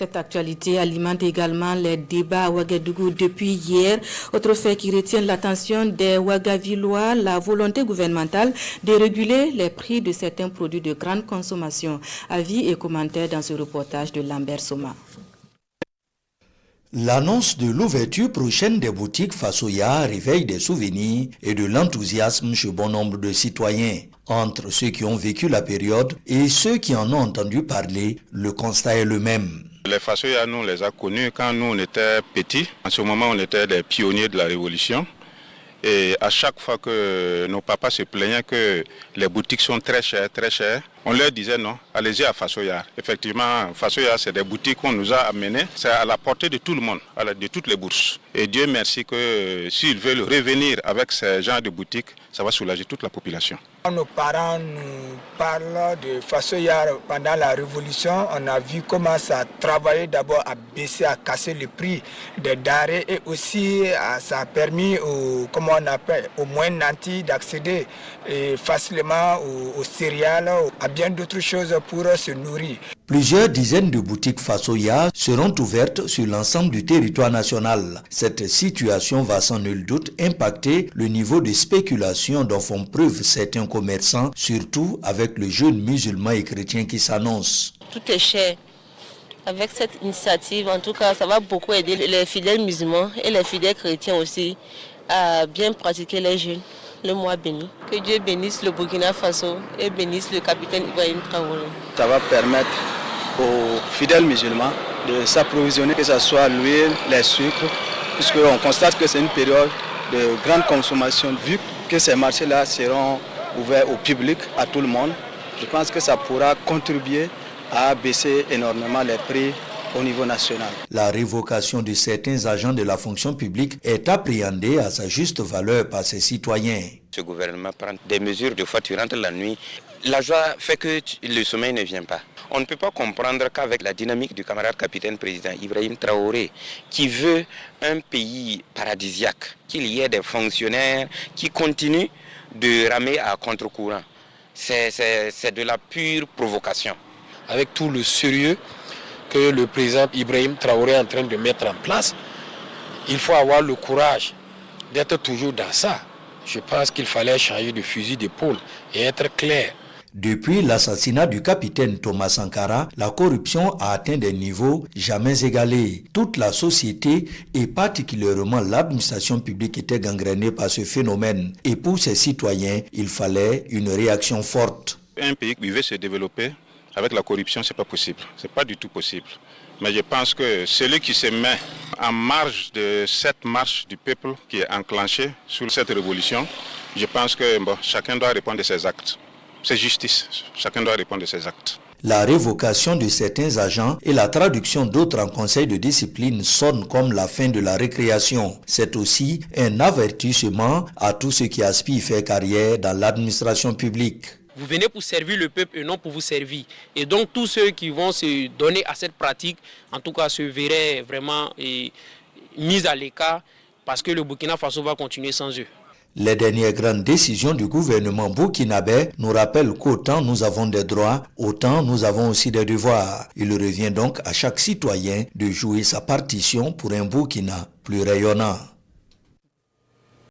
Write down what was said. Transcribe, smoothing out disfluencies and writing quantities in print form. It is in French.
Cette actualité alimente également les débats à Ouagadougou depuis hier. Autre fait qui retient l'attention des Ouagavillois, la volonté gouvernementale de réguler les prix de certains produits de grande consommation. Avis et commentaires dans ce reportage de Lambert Soma. L'annonce de l'ouverture prochaine des boutiques Fasoya réveille des souvenirs et de l'enthousiasme chez bon nombre de citoyens. Entre ceux qui ont vécu la période et ceux qui en ont entendu parler, le constat est le même. Les Fasoya, nous les a connus quand nous on était petits. En ce moment, on était des pionniers de la Révolution. Et à chaque fois que nos papas se plaignaient que les boutiques sont très chères, on leur disait non, allez-y à Fasoya. Effectivement, Fasoya, c'est des boutiques qu'on nous a amenées, c'est à la portée de tout le monde, de toutes les bourses. Et Dieu merci que s'ils veulent revenir avec ces genres de boutiques, ça va soulager toute la population. Nos parents nous parlent de Fasoya pendant la Révolution. On a vu comment ça a travaillé d'abord à baisser, à casser le prix des denrées et aussi ça a permis aux moins nantis d'accéder facilement aux céréales, à bien d'autres choses pour se nourrir. Plusieurs dizaines de boutiques Fasoya seront ouvertes sur l'ensemble du territoire national. Cette situation va sans nul doute impacter le niveau de spéculation dont font preuve certains commerçants, surtout avec le jeune musulman et chrétien qui s'annonce. Tout est cher. Avec cette initiative, en tout cas, ça va beaucoup aider les fidèles musulmans et les fidèles chrétiens aussi à bien pratiquer les jeûnes, le mois béni. Que Dieu bénisse le Burkina Faso et bénisse le capitaine Ibrahim Traoré. Ça va permettre aux fidèles musulmans de s'approvisionner, que ce soit l'huile, les sucres, puisqu'on constate que c'est une période de grande consommation. Vu que ces marchés-là seront ouverts au public, à tout le monde, je pense que ça pourra contribuer à baisser énormément les prix au niveau national. La révocation de certains agents de la fonction publique est appréhendée à sa juste valeur par ses citoyens. Ce gouvernement prend des mesures de fois tu rentres la nuit. La joie fait que le sommeil ne vient pas. On ne peut pas comprendre qu'avec la dynamique du camarade capitaine président Ibrahim Traoré, qui veut un pays paradisiaque, qu'il y ait des fonctionnaires qui continuent de ramer à contre-courant. C'est de la pure provocation. Avec tout le sérieux que le président Ibrahim Traoré est en train de mettre en place, il faut avoir le courage d'être toujours dans ça. Je pense qu'il fallait changer de fusil d'épaule et être clair. Depuis l'assassinat du capitaine Thomas Sankara, la corruption a atteint des niveaux jamais égalés. Toute la société et particulièrement l'administration publique était gangrénée par ce phénomène. Et pour ses citoyens, il fallait une réaction forte. Un pays qui veut se développer avec la corruption, c'est pas possible. C'est pas du tout possible. Mais je pense que celui qui se met en marge de cette marche du peuple qui est enclenchée sur cette révolution, je pense que chacun doit répondre de ses actes. C'est justice. Chacun doit répondre de ses actes. La révocation de certains agents et la traduction d'autres en conseil de discipline sonnent comme la fin de la récréation. C'est aussi un avertissement à tous ceux qui aspirent faire carrière dans l'administration publique. Vous venez pour servir le peuple et non pour vous servir. Et donc tous ceux qui vont se donner à cette pratique, en tout cas se verraient vraiment mis à l'écart parce que le Burkina Faso va continuer sans eux. Les dernières grandes décisions du gouvernement burkinabé nous rappellent qu'autant nous avons des droits, autant nous avons aussi des devoirs. Il revient donc à chaque citoyen de jouer sa partition pour un Burkina plus rayonnant.